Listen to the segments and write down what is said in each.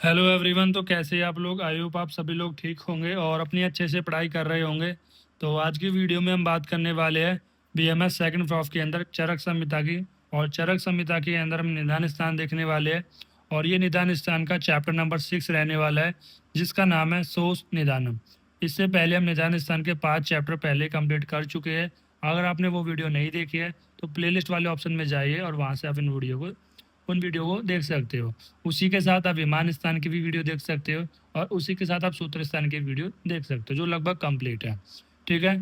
Hello everyone. तो कैसे हैं आप लोग? आई होप आप सभी लोग ठीक होंगे और अपनी अच्छे से पढ़ाई कर रहे होंगे। तो आज की वीडियो में हम बात करने वाले हैं बीएमएस सेकंड प्रॉफ के अंदर चरक संहिता की। और चरक संहिता के अंदर हम निदान स्थान देखने वाले हैं। और ये निदान स्थान का चैप्टर नंबर 6 रहने वाला है, जिसका नाम है सोस निदानम। इससे पहले हम निदान स्थान के 5 चैप्टर पहले कंप्लीट कर चुके हैं। अगर आपने वो वीडियो नहीं देखी है तो प्लेलिस्ट वाले ऑप्शन में जाइए और वहाँ से आप उन वीडियो को देख सकते हो। उसी के साथ आप विमान स्थान की भी वीडियो देख सकते हो और उसी के साथ आप सूत्र स्थान की वीडियो देख सकते हो, जो लगभग कंप्लीट है। ठीक है।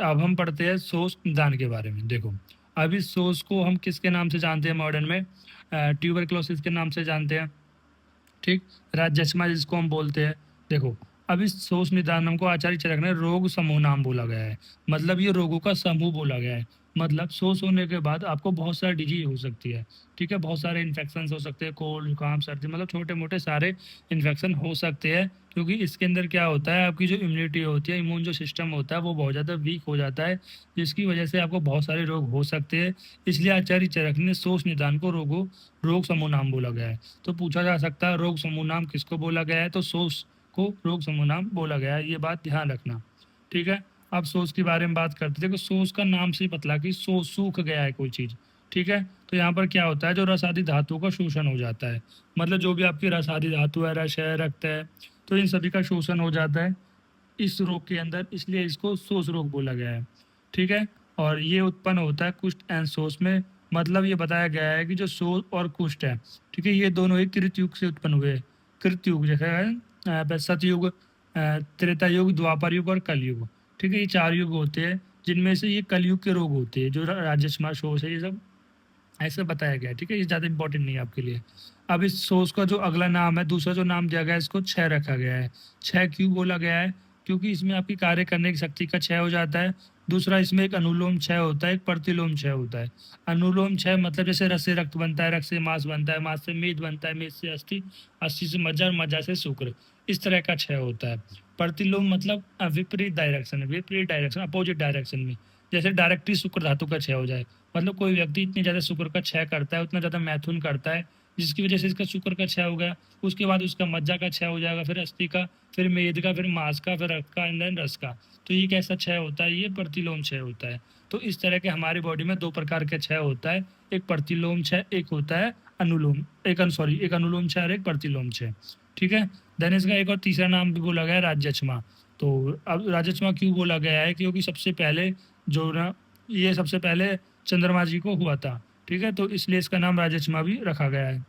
अब हम पढ़ते हैं सोस निदान के बारे में। देखो, अभी सोस को हम किसके नाम से जानते हैं मॉडर्न में? ट्यूबरक्लोसिस के नाम से जानते हैं। ठीक। राज्यक्षमा जिसको हम बोलते हैं। देखो, अब इस सोच निदानम को आचार्य चरक ने रोग समूह नाम बोला गया है। मतलब ये रोगों का समूह बोला गया है। मतलब सोच होने के बाद आपको बहुत सारी डिजीज हो सकती है। ठीक है, बहुत सारे इन्फेक्शन हो सकते हैं, कोल्ड जुकाम सर्दी, मतलब छोटे मोटे सारे इन्फेक्शन हो सकते हैं। क्योंकि इसके अंदर क्या होता है, आपकी जो इम्यूनिटी होती है, इम्यून जो सिस्टम होता है, वो बहुत ज़्यादा वीक हो जाता है, जिसकी वजह से आपको बहुत सारे रोग हो सकते हैं। इसलिए आचार्य चरक ने सोच निदान को रोग समूह नाम बोला गया है। तो पूछा जा सकता है रोग समूह नाम किसको बोला गया है, तो सोच को रोग समूह नाम बोला गया है। ये बात ध्यान रखना। ठीक है। अब सोच के बारे में बात करते हैं। देखो, सोच का नाम से ही पतला कि सोच सूख गया है कोई चीज़। ठीक है। तो यहाँ पर क्या होता है, जो रस आदि धातुओं का शोषण हो जाता है। मतलब जो भी आपकी रस आदि धातु है, रस है, रक्त है, तो इन सभी का शोषण हो जाता है इस रोग के अंदर, इसलिए इसको शोष रोग बोला गया है। ठीक है। और ये उत्पन्न होता है कुष्ठ एंड शोष में। मतलब ये बताया गया है कि जो शोष और कुष्ठ है, ठीक है, ये दोनों ही कृतयुग से उत्पन्न हुए। कृतयुग जैसे है सतयुग, त्रेता युग, द्वापर युग और कलयुग। ठीक है, ये 4 युग होते हैं, जिनमें से ये कलयुग के रोग होते हैं, जो राजस्मा शोष है, ये सब ऐसे बताया गया है। ठीक है, ये ज़्यादा इंपॉर्टेंट नहीं है आपके लिए। अब इस सोर्स का जो अगला नाम है, दूसरा जो नाम दिया गया है, इसको क्षय रखा गया है। क्षय क्यों बोला गया है? क्योंकि इसमें आपकी कार्य करने की शक्ति का क्षय हो जाता है। दूसरा, इसमें एक अनुलोम क्षय होता है, एक प्रतिलोम क्षय होता है। अनुलोम क्षय मतलब जैसे रस से रक्त बनता है, रक्त से मांस बनता है, मांस से मेद बनता है, मेद से अस्थि, अस्थि से मज्जा और मज्जा से शुक्र, इस तरह का क्षय होता है। प्रतिलोम मतलब विपरीत डायरेक्शन, विपरीत डायरेक्शन, अपोजिट डायरेक्शन में। जैसे डायरेक्टली शुक्र धातु का क्षय हो जाए। मतलब कोई व्यक्ति इतनी ज़्यादा शुक्र का क्षय करता है, उतना ज़्यादा मैथुन करता है, जिसकी वजह से इसका शुक्र का क्षय हो गया। उसके बाद उसका मज्जा का क्षय हो जाएगा, फिर अस्थि का, फिर मेद का, फिर मांस का, फिर रक्त का, एंड देन रस का। तो ये कैसा क्षय होता है? ये प्रतिलोम क्षय होता है। तो इस तरह के हमारी बॉडी में 2 प्रकार का क्षय होता है, एक प्रतिलोम क्षय, एक होता है अनुलोम, एक अनुलोम क्षय और एक प्रतिलोम क्षय। ठीक है। देन इसका एक और तीसरा नाम भी बोला गया है राज्यक्षमा। तो अब राज्यक्षमा क्यों बोला गया है? क्योंकि सबसे पहले जो ना, ये सबसे पहले चंद्रमा जी को हुआ था। ठीक है, तो इसलिए इसका नाम राजक्षमा भी रखा गया है।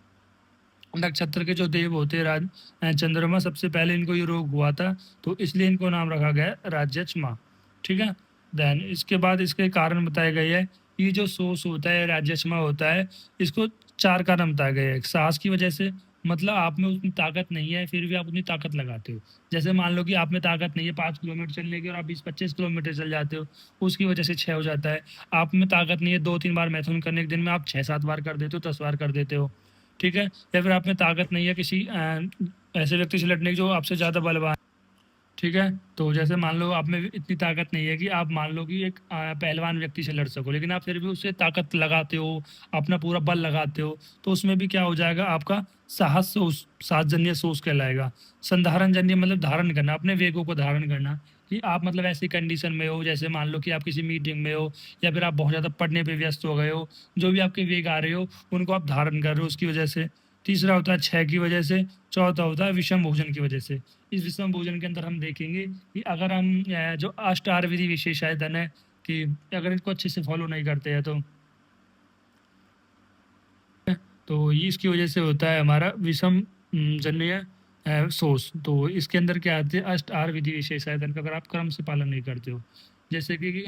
नक्षत्र के जो देव होते हैं चंद्रमा, सबसे पहले इनको ये रोग हुआ था, तो इसलिए इनको नाम रखा गया है राजक्षमा। ठीक है। देन इसके बाद इसके कारण बताए गए हैं। ये जो सोस होता है, राजक्षमा होता है, इसको 4 कारण बताए गए हैं। सांस की वजह से, मतलब आप में उतनी ताकत नहीं है, फिर भी आप उतनी ताकत लगाते हो। जैसे मान लो कि आप में ताकत नहीं है 5 किलोमीटर चलने की और आप 20-25 किलोमीटर चल जाते हो, उसकी वजह से क्षय हो जाता है। आप में ताकत नहीं है 2-3 बार मैथुन करने के दिन में आप 6-7 बार कर देते हो, 10 बार कर देते हो। ठीक है। या फिर आप में ताकत नहीं है किसी ऐसे व्यक्ति से लड़ने की जो आपसे ज़्यादा बलवान। ठीक है। तो जैसे मान लो आप में इतनी ताकत नहीं है कि आप मान लो कि एक पहलवान व्यक्ति से लड़ सको, लेकिन आप फिर भी उससे ताकत लगाते हो, अपना पूरा बल लगाते हो, तो उसमें भी क्या हो जाएगा, आपका साहस सोच, साहसजन्य सोच कहलाएगा। संधारण जन्य मतलब धारण करना, अपने वेगों को धारण करना। कि आप मतलब ऐसी कंडीशन में हो, जैसे मान लो कि आप किसी मीटिंग में हो, या फिर आप बहुत ज़्यादा पढ़ने पे व्यस्त हो गए हो, जो भी आपके वेग आ रहे हो उनको आप धारण कर रहे हो उसकी वजह से। तीसरा होता है क्षय की वजह से। चौथा होता है विषम भोजन की वजह से। इस विषम भोजन के अंदर हम देखेंगे कि अगर हम जो अष्टार विधि विशेषायतन है, कि अगर इनको अच्छे से फॉलो नहीं करते हैं तो ये इसकी वजह से होता है हमारा विषम जन्य सोच। तो इसके अंदर क्या आते हैं, अष्ट आर विधि विशेषायतन का अगर आप क्रम से पालन नहीं करते हो। जैसे कि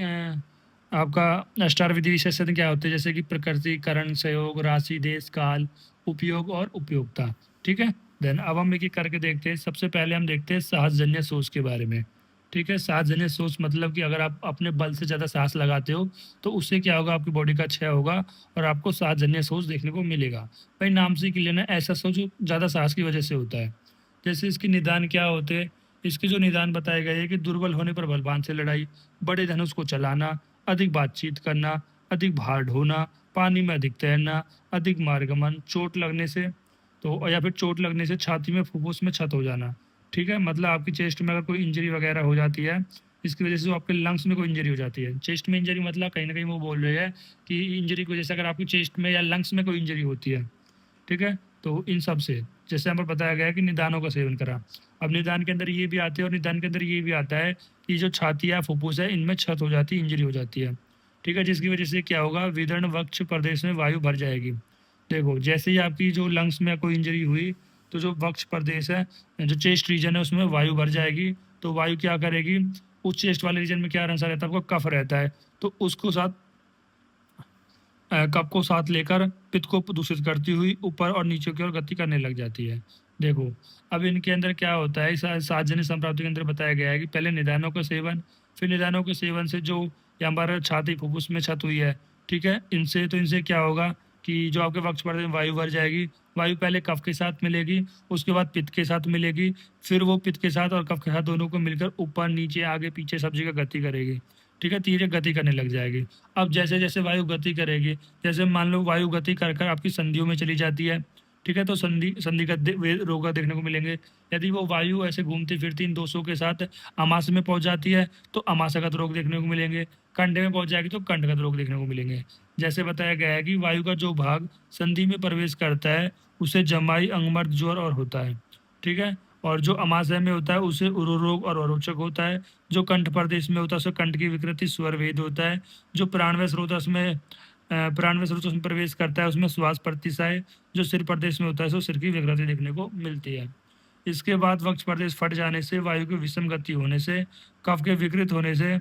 आपका अष्टार विधि विशेषायतन क्या होते हैं, जैसे कि प्रकृति, करण, संयोग, राशि, देश, काल, उपयोग और उपयोगिता। ठीक है। देन अब हम एक एक करके देखते हैं। सबसे पहले हम देखते हैं साहसजन्य सोच के बारे में। ठीक है। साहसजन्य सोच मतलब कि अगर आप अपने बल से ज़्यादा सांस लगाते हो तो उससे क्या होगा, आपकी बॉडी का क्षय होगा और आपको साहसजन्य सोच देखने को मिलेगा। भाई नाम से ही लेना, ऐसा सोच जो ज़्यादा साहस की वजह से होता है। जैसे इसके निदान क्या होते हैं, इसके जो निदान बताए गए हैं कि दुर्बल होने पर बलवान से लड़ाई, बड़े धनुष को चलाना, अधिक बातचीत करना, अधिक भार ढोना, पानी में अधिक तैरना, अधिक मार्गमन, चोट लगने से तो या फिर चोट लगने से छाती में फुफ्फुस में छत हो जाना, ठीक है, मतलब आपकी चेस्ट में अगर कोई इंजरी वगैरह हो जाती है, इसकी वजह से जो आपके लंग्स में कोई इंजरी हो जाती है। चेस्ट में इंजरी मतलब कहीं ना कहीं वो बोल रहे हैं कि इंजरी की वजह से अगर आपकी चेस्ट में या लंग्स में कोई इंजरी होती है, ठीक है, तो इन सब से जैसे हमें बताया गया है कि निदानों का सेवन करा। अब निदान के अंदर ये भी आते हैं और निदान के अंदर ये भी आता है कि जो छाती या फुफ्फुस है इनमें छत हो जाती है, इंजरी हो जाती है, ठीक है, जिसकी वजह से क्या होगा, विदर्ण वक्ष प्रदेश में वायु भर जाएगी। देखो जैसे ही आपकी जो लंग्स में कोई इंजरी हुई, तो जो वक्ष प्रदेश है, जो चेस्ट रीजन है, उसमें वायु भर जाएगी। तो वायु क्या करेगी, उस चेस्ट वाले रीजन में क्या रहता रहता है, आपको कफ रहता है, तो उसको साथ कप को साथ लेकर पित्त को दूषित करती हुई ऊपर और नीचे की ओर गति करने लग जाती है। देखो अब इनके अंदर क्या होता है, सातजन्य संप्राप्ति के अंदर बताया गया है कि पहले निदानों का सेवन, फिर निदानों के सेवन से जो यहाँ पर छाती फुफ्फुस में छत हुई है, ठीक है, इनसे क्या होगा कि जो आपके वक्ष पर वायु भर जाएगी। वायु पहले कफ के साथ मिलेगी, उसके बाद पित्त के साथ मिलेगी, फिर वो पित्त के साथ और कफ के साथ दोनों को मिलकर ऊपर नीचे आगे पीछे सब जगह गति करेगी, ठीक है, धीरे गति करने लग जाएगी। अब जैसे जैसे वायु गति करेगी, जैसे मान लो वायु गति कर कर आपकी संधियों में चली जाती है, ठीक है, तो संधिगत रोग देखने को मिलेंगे। यदि वो वायु ऐसे घूमती फिरती इन दोषों के साथ अमाशय में पहुंच जाती है तो अमाशयगत रोग देखने को मिलेंगे। कंठे में पहुंच जाएगी तो कंठगत रोग देखने को मिलेंगे। जैसे बताया गया है कि वायु का जो भाग संधि में प्रवेश करता है उसे जमाई, अंगमर्द, ज्वर और होता है, ठीक है, और जो अमाशय में होता है उसे उरु रोग और अरोचक होता है। जो कंठ प्रदेश में होता है उसे कंठ की विकृति, स्वर वेद होता है। जो प्राणवय स्रोतस में प्राणवय स्रोतस में प्रवेश करता है उसमें श्वास प्रतिशय। जो सिर प्रदेश में होता है तो सिर की विकृति देखने को मिलती है। इसके बाद वक्ष प्रदेश फट जाने से, वायु की विषम गति होने से, कफ के विकृत होने से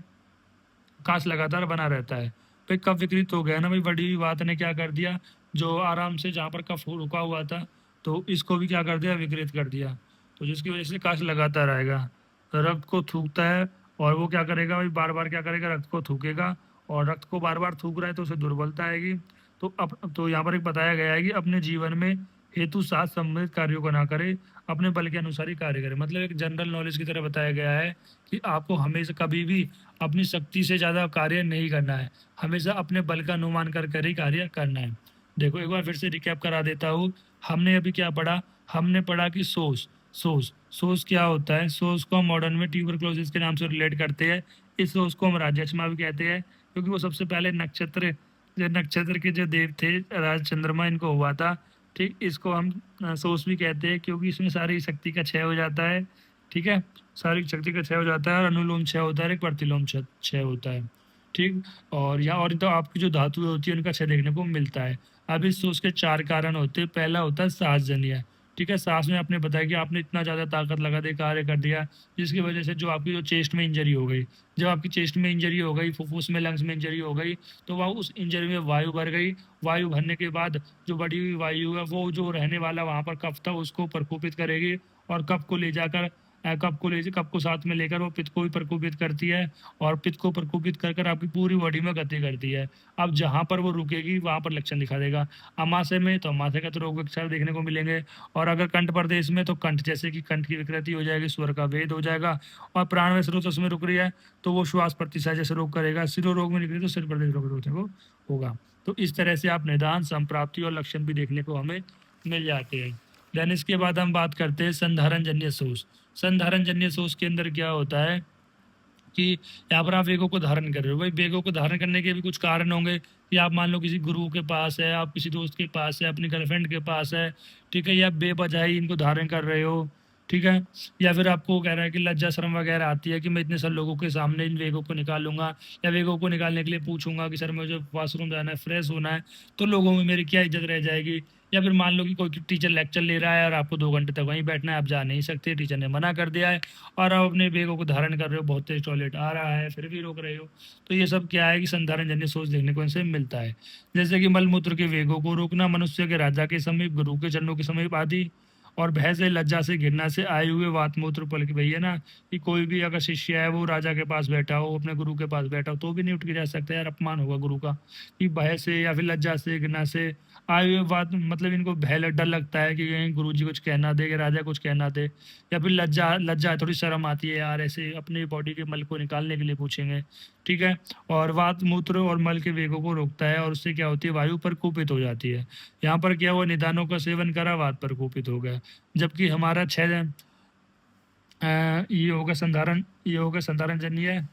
काश लगातार बना रहता है। भाई कफ विकृत हो गया ना भाई, बड़ी बात ने क्या कर दिया, जो आराम से जहाँ पर कफ रुका हुआ था तो इसको भी क्या कर दिया, विकृत कर दिया, तो जिसकी वजह से काश लगातार आएगा, रक्त को थूकता है। और वो क्या करेगा भाई, बार बार क्या करेगा, रक्त को थूकेगा, और रक्त को बार बार थूक रहा है तो उसे दुर्बलता आएगी। तो अब तो यहाँ पर एक बताया गया है कि अपने जीवन में हेतु साथ संबंधित कार्यों को ना करे, अपने बल के अनुसार ही कार्य करे। मतलब एक जनरल नॉलेज की तरह बताया गया है कि आपको हमेशा कभी भी अपनी शक्ति से ज़्यादा कार्य नहीं करना है, हमेशा अपने बल का अनुमान कर कर ही कार्य करना है। देखो एक बार फिर से रिकैप करा देता हूँ। हमने अभी क्या पढ़ा, हमने पढ़ा कि सोस क्या होता है। सोस को हम मॉडर्न में ट्यूबरक्लोसिस के नाम से रिलेट करते हैं। इस सोस को हम राजयक्ष्मा भी कहते हैं, क्योंकि वो सबसे पहले नक्षत्र के जो देव थे, राज चंद्रमा, इनको हुआ था, ठीक। इसको हम सोस भी कहते हैं क्योंकि इसमें सारी शक्ति का क्षय हो जाता है, ठीक है, सारी शक्ति का क्षय हो जाता है, और अनुलोम क्षय होता है, एक प्रतिलोम क्षय होता है, ठीक। और यहाँ और तो आपकी जो धातुएं होती है उनका क्षय देखने को मिलता है। अब इस सोच के चार कारण होते हैं। पहला होता है सांसजन्य, ठीक है, सांस में आपने बताया कि आपने इतना ज़्यादा ताकत लगा दे कार्य कर दिया जिसकी वजह से जो आपकी जो चेस्ट में इंजरी हो गई, जब आपकी चेस्ट में इंजरी हो गई, फुफ्फुस में, लंग्स में इंजरी हो गई, तो वह उस इंजरी में वायु भर गई। वायु भरने के बाद जो बढ़ी हुई वायु है वो जो रहने वाला वहाँ पर कफ था उसको प्रकोपित करेगी, और कफ को ले जाकर कप को साथ में लेकर वो पित्त को भी प्रकोपित करती है, और पित्त को प्रकोपित कर कर आपकी पूरी बॉडी में गति करती है। अब जहाँ पर वो रुकेगी वहाँ पर लक्षण दिखा देगा। अमाशय में तो अमाशय का तो रोग लक्षण देखने को मिलेंगे, और अगर कंठ प्रदेश में तो कंठ, जैसे कि कंठ की विकृति हो जाएगी, स्वर का भेद हो जाएगा, और प्राणवय स्रोत उसमें रुक रही है तो वो श्वास प्रतिशय जैसे रोग करेगा। सिरो रोग में निकले तो सिर प्रदेश रोग देखने को होगा। तो इस तरह से आप निदान, संप्राप्ति और लक्षण भी देखने को हमें मिल जाते हैं। देन इसके बाद हम बात करते हैं संधारण जन्य सोच। संधारण जन्य सोच के अंदर क्या होता है कि यहाँ पर आप वेगों को धारण कर रहे हो। भाई वेगों को धारण करने के भी कुछ कारण होंगे कि आप मान लो किसी गुरु के पास है, आप किसी दोस्त के पास है, अपनी गर्लफ्रेंड के पास है, ठीक है, या बेवजह ही इनको धारण कर रहे हो, ठीक है, या फिर आपको कह रहा है कि लज्जा शर्म वगैरह आती है कि मैं इतने सारे लोगों के सामने इन वेगों को निकालूंगा, या वेगों को निकालने के लिए पूछूंगा कि सर मुझे वॉशरूम जाना है, फ्रेश होना है, तो लोगों में मेरी क्या इज्जत रह जाएगी। या फिर मान लो कि कोई टीचर लेक्चर ले रहा है और आपको 2 घंटे तक वहीं बैठना है, आप जा नहीं सकते, टीचर ने मना कर दिया है, और आप अपने बेगों को धारण कर रहे हो, बहुत तेज टॉयलेट आ रहा है फिर भी रोक रहे हो। तो ये सब क्या है कि संधारण जन्य सोच देखने को इनसे मिलता है। जैसे कि मलमूत्र के वेगों को रोकना, मनुष्य के राजा के समीप, गुरु के चरणों के समीप आदि। और भय से, लज्जा से, घृणा से आए हुए वात मूत्र पलक, भैया ना कि कोई भी अगर शिष्य है वो राजा के पास बैठा हो, अपने गुरु के पास बैठा हो, तो भी नहीं उठ के जा सकता यार, अपमान होगा गुरु का। कि भय से या फिर लज्जा से, घृणा से आए हुए बात, मतलब इनको भय डर लगता है कि कहीं गुरु जी कुछ कहना दे, कि राजा कुछ कहना दे, या फिर लज्जा लज्जा थोड़ी शर्म आती है यार, ऐसे अपनी बॉडी के मल को निकालने के लिए पूछेंगे। ठीक है। और वात मूत्र और मल के वेगों को रोकता है, और उससे क्या होती है, वायु पर कुपित हो जाती है। यहाँ पर क्या हुआ, निदानों का सेवन करा, वात पर कुपित हो गया। जबकि हमारा ये होगा संधारण, ये होगा संधारण जन्य है,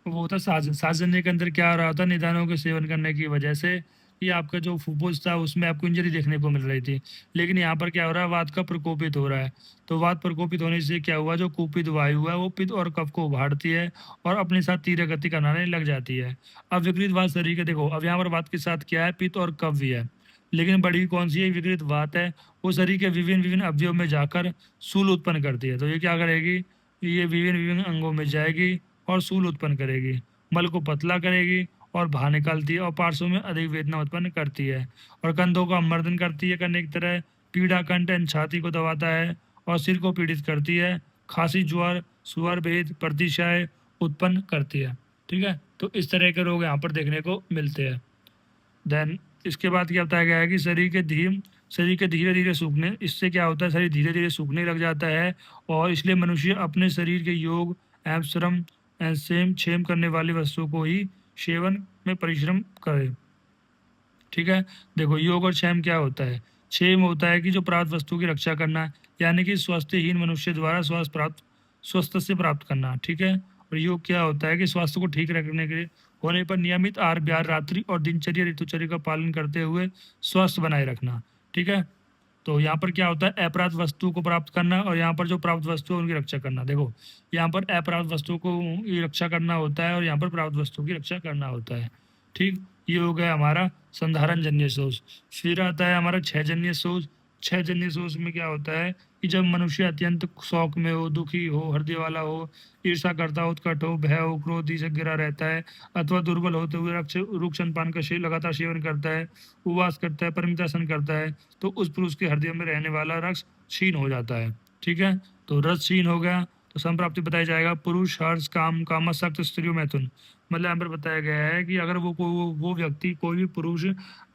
वो होता साजन, साजन्य के अंदर क्या हो रहा होता, निदानों के सेवन करने की वजह से कि आपका जो फुफ्फुस था उसमें आपको इंजरी देखने को मिल रही थी। लेकिन यहाँ पर क्या हो रहा है, वात का प्रकोपित हो रहा है। तो वात प्रकोपित होने से क्या हुआ, जो कुपित वायु है वो पित्त और कफ को उभारती है और अपने साथ तीव्र गति करने लग जाती है। अब विपरीत वात शरीर के देखो, अब यहाँ पर वात के साथ क्या है, पित्त और कफ भी है, लेकिन बड़ी कौन सी है, विपरीत वात है। वो शरीर के विभिन्न विभिन्न अवयव में जाकर सूल उत्पन्न करती है। तो ये क्या करेगी, ये विभिन्न विभिन्न अंगों में जाएगी और सूल उत्पन्न करेगी, मल को पतला करेगी और बाहर निकालती है, और पार्श्वों में अधिक वेदना उत्पन्न करती है, और कंधों का मर्दन करती है, करने की तरह पीड़ा कंठ एवं छाती को दबाता है, और सिर को पीड़ित करती है, खांसी, ज्वर, सुअर भेद, प्रतिशय उत्पन्न करती है। ठीक है। तो इस तरह के रोग यहाँ पर देखने को मिलते हैं। देन इसके बाद क्या बताया गया है कि शरीर के धीरे धीरे सूखने, इससे क्या होता है, शरीर धीरे धीरे सूखने लग जाता है, और इसलिए मनुष्य अपने शरीर के योग एवं श्रम एवं सेम क्षेम करने वाली वस्तुओं को ही सेवन में परिश्रम करे। ठीक है। देखो, योग और क्षेम क्या होता है, क्षेम होता है कि जो प्राप्त वस्तु की रक्षा करना, यानी कि स्वास्थ्यहीन मनुष्य द्वारा स्वस्थ से प्राप्त करना। ठीक है। और योग क्या होता है कि स्वास्थ्य को ठीक रखने के होने पर नियमित आहार विहार, रात्रि और दिनचर्या ऋतुचर्या का पालन करते हुए स्वास्थ्य बनाए रखना। ठीक है। तो यहाँ पर क्या होता है, अप्राप्त वस्तु को प्राप्त करना, और यहाँ पर जो प्राप्त वस्तु है उनकी रक्षा करना। देखो, यहाँ पर अप्राप्त वस्तु को की रक्षा करना होता है, और यहाँ पर प्राप्त वस्तु की रक्षा करना होता है। ठीक। ये हो गया हमारा संधारण जन्य शोष। फिर आता है हमारा क्षय जन्य शोष। क्षय जन्य शोष में क्या होता है कि जब मनुष्य अत्यंत शौक में हो, दुखी हो, हृदय वाला हो, ईर्षा करता हो, उत्कट हो, भय हो, क्रोध से गिरा रहता है, अथवा दुर्बल होते हुए रुक्ष पान का लगातार सेवन करता है, उपवास करता है, परमितासन करता है, तो उस पुरुष के हृदय में रहने वाला रस क्षीण हो जाता है। ठीक है। तो रस क्षीण हो गया तो संप्राप्ति बताया जाएगा, पुरुष हर्ष, काम, कामासक्त, स्त्रियों मैथुन। मतलब यहाँ पर बताया गया है कि अगर वो व्यक्ति, कोई भी पुरुष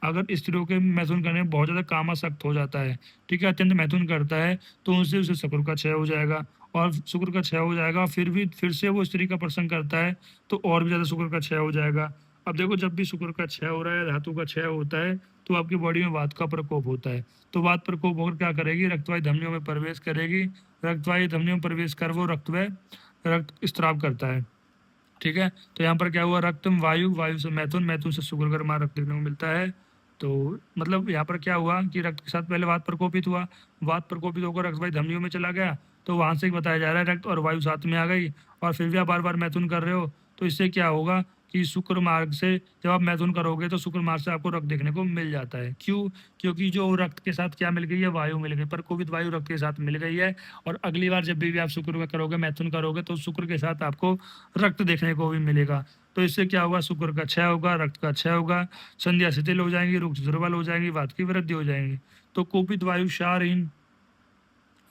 अगर स्त्रियों के मैथुन करने में बहुत ज़्यादा कामासक्त हो जाता है, ठीक है, अत्यंत मैथुन करता है, तो उनसे उसे शुक्र का क्षय हो जाएगा, और शुक्र का क्षय हो जाएगा, फिर से वो स्त्री का प्रसंग करता है तो और भी ज़्यादा शुक्र का क्षय हो जाएगा। अब देखो, जब भी शुक्र का क्षय हो रहा है, धातु का क्षय होता है, तो आपकी बॉडी में वात का प्रकोप होता है। तो वात प्रकोप होकर क्या करेगी, रक्तवाही धमनियों में प्रवेश करेगी, रक्तवाही धमनियों में प्रवेश कर वो रक्त स्त्राव करता है। ठीक है। तो यहाँ पर क्या हुआ, रक्त वायु, वायु से मैथुन, मैथुन से शुक्र का रक्त देखने को मिलता है। तो मतलब यहाँ पर क्या हुआ कि रक्त के साथ पहले वात प्रकोपित हुआ, वात प्रकोपित होकर रक्तवाही धमनियों में चला गया, तो वहां से बताया जा रहा है रक्त और वायु साथ में आ गई, और फिर भी आप बार बार मैथुन कर रहे हो, तो इससे क्या होगा कि शुक्र मार्ग से जब आप मैथुन करोगे तो शुक्र मार्ग से आपको रक्त देखने को मिल जाता है। क्यों? क्योंकि जो रक्त के साथ क्या मिल गई है, वायु मिल गई, प्रकोपित वायु रक्त के साथ मिल गई है, और अगली बार जब भी आप शुक्र का करोगे, मैथुन करोगे, तो शुक्र के साथ आपको रक्त देखने को भी मिलेगा। तो इससे क्या होगा, शुक्र का क्षय होगा, रक्त का क्षय होगा, संध्या शिथिल हो जाएंगी, रुक्ष दुर्बल हो जाएंगी, वात की वृद्धि हो जाएंगी। तो कुपित वायु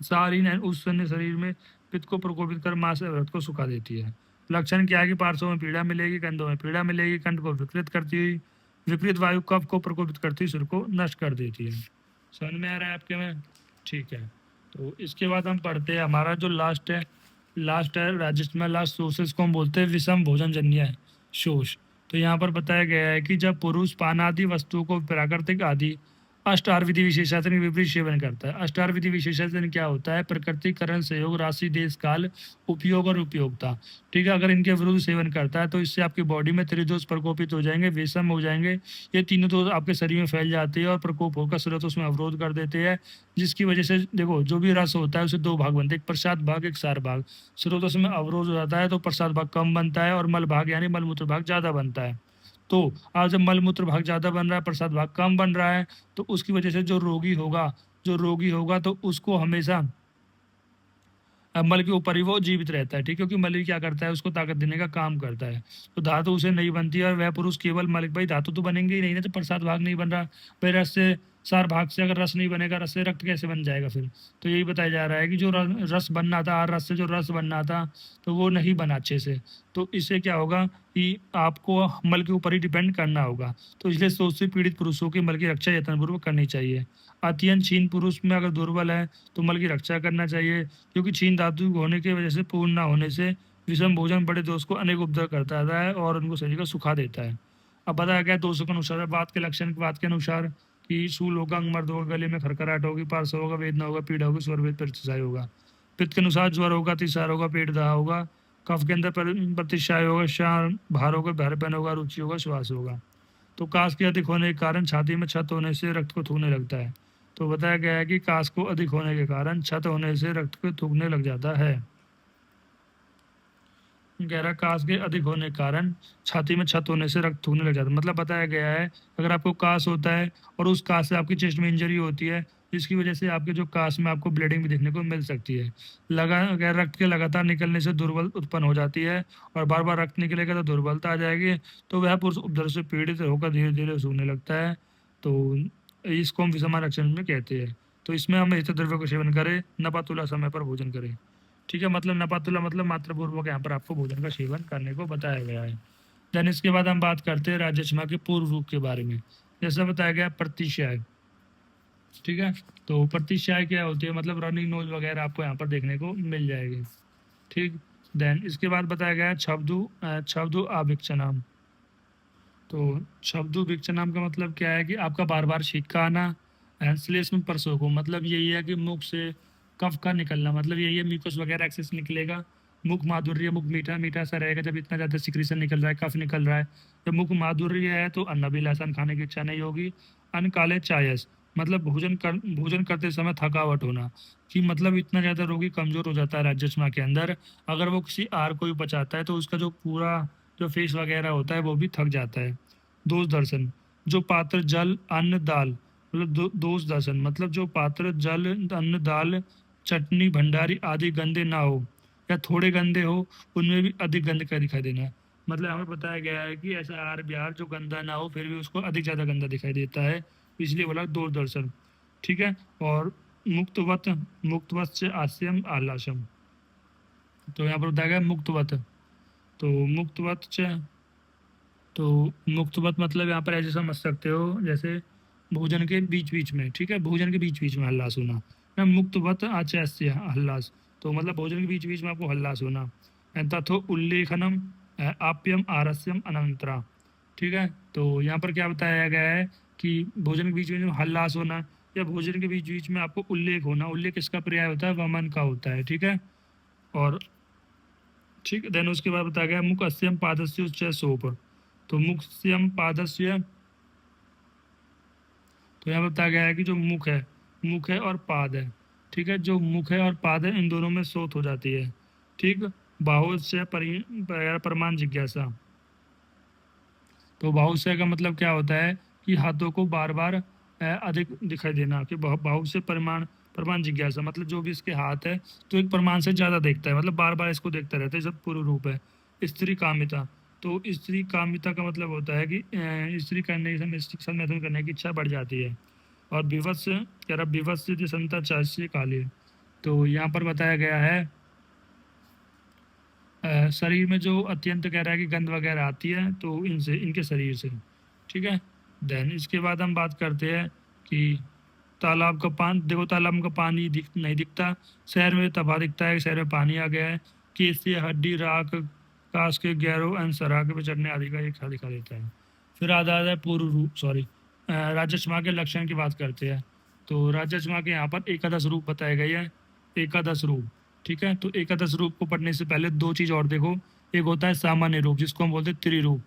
सारहीन उस शरीर में पित्त को प्रकोपित कर मांस व्रत को सुखा देती है। लक्षण क्या है कि पार्श्वों में पीड़ा मिलेगी, कंधों में पीड़ा मिलेगी, कंठ को विकृत करती हुई, विपरीत वायु कफ को प्रकोपित करती हुई सिर को नष्ट कर देती है। समझ में आ रहा है आपके में? ठीक है। तो इसके बाद हम पढ़ते हैं हमारा जो लास्ट है राजस्व में लास्ट सोर्सेस को हम बोलते हैं विषम भोजन जन्य शोष। तो यहाँ पर बताया गया है कि जब पुरुष पान आदि वस्तुओं को प्राकृतिक आदि अष्टार विधि विशेषासन के विपरीत सेवन करता है। अष्टार विधि विशेषासन क्या होता है, प्रकृतिकरण, सहयोग, राशि, देश, काल, उपयोग और उपयोगिता। ठीक है। अगर इनके विरुद्ध सेवन करता है तो इससे आपकी बॉडी में त्रिदोष प्रकोपित हो जाएंगे, विषम हो जाएंगे, ये तीनों दोष आपके शरीर में फैल जाते हैं और प्रकोप होकर स्रोतों में अवरोध कर देते हैं, जिसकी वजह से देखो जो भी रस होता है उसे दो भाग बनते हैं, एक प्रसाद भाग, एक सार भाग। स्रोतों में अवरोध हो जाता है तो प्रसाद भाग कम बनता है और मल भाग यानी मलमूत्र भाग ज़्यादा बनता है। तो आज जब मलमूत्र भाग ज़्यादा बन रहा है, प्रसाद भाग कम बन रहा है, तो उसकी वजह से जो रोगी होगा तो उसको हमेशा मल के ऊपर ही वो जीवित रहता है, ठीक है, क्योंकि मल ही क्या करता है, उसको ताकत देने का काम करता है। तो धातु उसे नहीं बनती है, और वह पुरुष केवल मलिक, भाई धातु तो बनेंगे ही नहीं ना, तो प्रसाद भाग नहीं बन रहा। भाई रस से सार भाग से अगर रस नहीं बनेगा, रस से रक्त कैसे बन जाएगा फिर। तो यही बताया जा रहा है कि जो रस बनना था, रस से जो रस बनना था, तो वो नहीं बना अच्छे से। तो इससे क्या होगा कि आपको मल के ऊपर ही डिपेंड करना होगा। तो इसलिए शोष से पीड़ित पुरुषों की मल की रक्षा यत्नपूर्वक करनी चाहिए। अत्यंत क्षीण पुरुष में अगर दुर्बल है तो मल की रक्षा करना चाहिए, क्योंकि क्षीण धातु होने की वजह से पूर्ण न होने से विषम भोजन बड़े दोष को अनेक उपद्रव करता है और उनको शरीर को सुखा देता है। अब बताया गया दोषों के अनुसार, बात के लक्षण की बात के अनुसार कि शूल होगा, अंग मर्द होगा, गले में खरखराहट होगी, पार्श्व होगा, वेदना होगा, पीड़ा होगी, स्वर वेद प्रतिशाय होगा। पित्त के अनुसार ज्वर होगा, अतिसार होगा, पेट दहा होगा, कफ के अंदर प्रतिशाय होगा, शार भार होगा, भारेपन होगा, रुचि होगा, श्वास होगा। तो काश के अधिक होने के कारण छाती में छत होने से रक्त को थूकने लगता है। तो बताया गया है कि काश को अधिक होने के कारण छत होने से रक्त को थूकने लग जाता है। गहरा काश के अधिक होने के कारण छाती में छत होने से रक्त थूकने लग जाता है। मतलब बताया गया है, अगर आपको काश होता है और उस काश से आपकी चेस्ट में इंजरी होती है, जिसकी वजह से आपके जो काश में आपको ब्लीडिंग भी देखने को मिल सकती है। अगर रक्त के लगातार निकलने से दुर्बल उत्पन्न हो जाती है, और बार बार रक्त निकलेगा तो दुर्बलता आ जाएगी। तो वह पुरुष उपद्रव से पीड़ित होकर धीरे धीरे सूखने लगता है। तो इसको हम विषम लक्षण में कहते हैं। तो इसमें हम हित द्रव्य को सेवन करें, नपातुला समय पर भोजन करें, ठीक है। मतलब नपातुला मतलब मात्रापूर्वक यहाँ पर आपको भोजन का सेवन करने को बताया गया है। देन इसके बाद हम बात करते हैं राजक्षमा के पूर्व रूप के बारे में। जैसा बताया गया प्रतिशय, ठीक है। तो प्रतिशय क्या होती है, मतलब रनिंग नोज वगैरह आपको यहाँ पर देखने को मिल जाएगी, ठीक। देन इसके बाद बताया गया है छब्दु आविक्षनाम। तो शब्दु विक्षनाम का मतलब क्या है कि आपका बार बार छींका आना, श्लेष में परसों को, मतलब यही है कि मुख से कफ का निकलना, मतलब यही है म्यूकस वगैरह एक्सेस निकलेगा। मुख माधुर्य, मुख मीठा मीठा सा रहेगा जब इतना ज़्यादा सिक्रीशन निकल रहा है, कफ निकल रहा है। जब मुख माधुर्य है तो अन्नभिलाषण, खाने की इच्छा नहीं होगी। अन्न काले चायस, मतलब भोजन करते समय थकावट होना, कि मतलब इतना ज़्यादा रोगी कमज़ोर हो जाता है राज्यक्षमा के अंदर। अगर वो किसी आहार को भी पचाता है तो उसका जो पूरा जो फेस वगैरह होता है वो भी थक जाता है। दोष दर्शन, जो पात्र जल अन्न दाल, मतलब दोष दर्शन मतलब जो पात्र जल अन्न दाल चटनी भंडारी आदि गंदे ना हो या थोड़े गंदे हो, उनमें भी अधिक गंध का दिखाई देना। मतलब हमें बताया गया है कि ऐसा आहार विहार जो गंदा ना हो फिर भी उसको अधिक ज़्यादा गंदा दिखाई देता है, इसलिए बोला दोष दर्शन, ठीक है। और मुक्तवत, मुक्तवत से आस्यम आलाशम। तो यहाँ पर बताया गया मुक्तवत, तो मुक्तवत से, तो मुक्तवत मतलब यहाँ पर ऐसे समझ सकते हो जैसे भोजन के बीच बीच में, ठीक है, भोजन के बीच बीच में हल्लास होना। ना मुक्तवत आचस्य हल्लास, तो मतलब भोजन के बीच बीच में आपको हल्लास होना। तथो उल्लेखनम आप्यम आरस्यम अनंतरा, ठीक है। तो यहाँ पर क्या बताया गया है कि भोजन के बीच बीच में हल्लास होना, या भोजन के बीच बीच में आपको उल्लेख होना। उल्लेख किसका पर्याय होता है, वमन का होता है, ठीक है। और ठीक, देन उसके बाद बताया गया मुख अस्यम पादस्य उच्च सोप। तो मुख स्यम पादस्य, तो यहाँ बताया गया है कि जो मुख है और पाद है, ठीक है, जो मुख है और पाद है इन दोनों में सोत हो जाती है, ठीक। बाहुस्य परमान जिज्ञासा, तो बाहुस्य का मतलब क्या होता है कि हाथों को बार बार अधिक दिखाई देना, कि बाहुस्य परिमाण प्रमाण जिज्ञासा, मतलब जो भी इसके हाथ है तो एक प्रमाण से ज़्यादा देखता है, मतलब बार बार इसको देखता रहता है, जब पूर्व रूप है। स्त्री कामिता, तो स्त्री कामिता का मतलब होता है कि स्त्री करने के समय स्त्री के साथ मैथुन करने की इच्छा बढ़ जाती है। और विवश कह रहा विवश संता चाष्य काले, तो यहाँ पर बताया गया है शरीर में जो अत्यंत कह रहा है कि गंध वगैरह आती है तो इनसे, इनके शरीर से, ठीक है। देन इसके बाद हम बात करते हैं कि तालाब का पानी, देखो तालाब का पानी नहीं दिखता, शहर में तबाह दिखता है, शहर में पानी आ गया है। केसिय हड्डी राख काश के गैरो एंड सराख पे चढ़ने आदि का एक दिखा देता है। फिर आता है पूर्व रूप, सॉरी राजस्मा के लक्षण की बात करते हैं। तो राजस्मा के यहाँ पर एकादश रूप बताए गए हैं, एकादश रूप, ठीक है। तो एकादश रूप को पढ़ने से पहले दो चीज़ और देखो। एक होता है सामान्य रूप जिसको हम बोलते हैं त्रिरूप,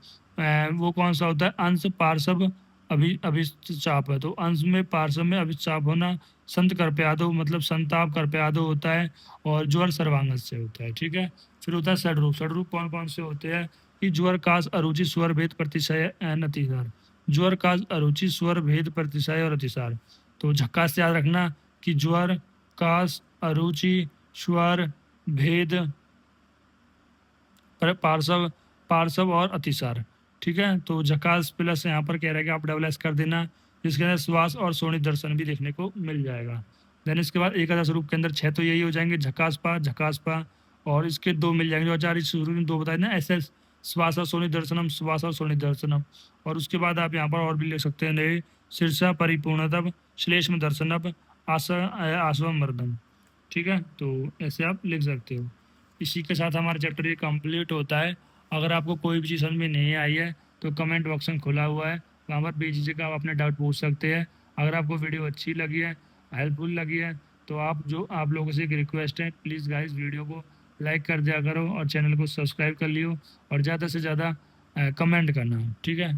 वो कौन सा होता है, अंश पार्श्व अभिचाप है, तो अंश में पार्श्व में अभिचाप होना, संत कर्प्यादो मतलब संताप कर्प्यादो होता है, और ज्वर सर्वांगस से होता है, ठीक है। फिर होता है षडरूप, षडरूप कौन कौन से होते हैं कि ज्वर काश अरुचि स्वर भेद प्रतिशय एंड अतिसार, ज्वर काश अरुचि स्वर भेद प्रतिशय और अतिसार। तो झक्कास से याद रखना कि ज्वर काश अरुचि स्वर भेद, पार्श्व, पार्श्व और अतिसार। ठीक है, तो झकास प्लस यहाँ पर कह रहा है कि आप डबल एस कर देना, जिसके अंदर श्वास और शोणित दर्शन भी देखने को मिल जाएगा। देन इसके बाद एकादश रूप के अंदर 6 तो यही हो जाएंगे, झकास पा, और इसके 2 मिल जाएंगे जो आचार्य शुरू में 2 बताए ना, ऐसे श्वास और शोणित दर्शनम, श्वास और शोणित दर्शनम। और उसके बाद आप यहाँ पर और भी लिख सकते हैं, नए शीर्षा परिपूर्णतम, श्लेष्म दर्शनम, आश्वमर्दम। ठीक है, तो ऐसे आप लिख सकते हो। इसी के साथ हमारा चैप्टर ये कंप्लीट होता है। अगर आपको कोई भी चीज़ समझ में नहीं आई है तो कमेंट बॉक्स खुला हुआ है, वहाँ पर बेझिझक आप अपने डाउट पूछ सकते हैं। अगर आपको वीडियो अच्छी लगी है, हेल्पफुल लगी है, तो आप लोगों से एक रिक्वेस्ट है, प्लीज़ गाइस वीडियो को लाइक कर दिया करो और चैनल को सब्सक्राइब कर लियो, और ज़्यादा से ज़्यादा कमेंट करना। ठीक है।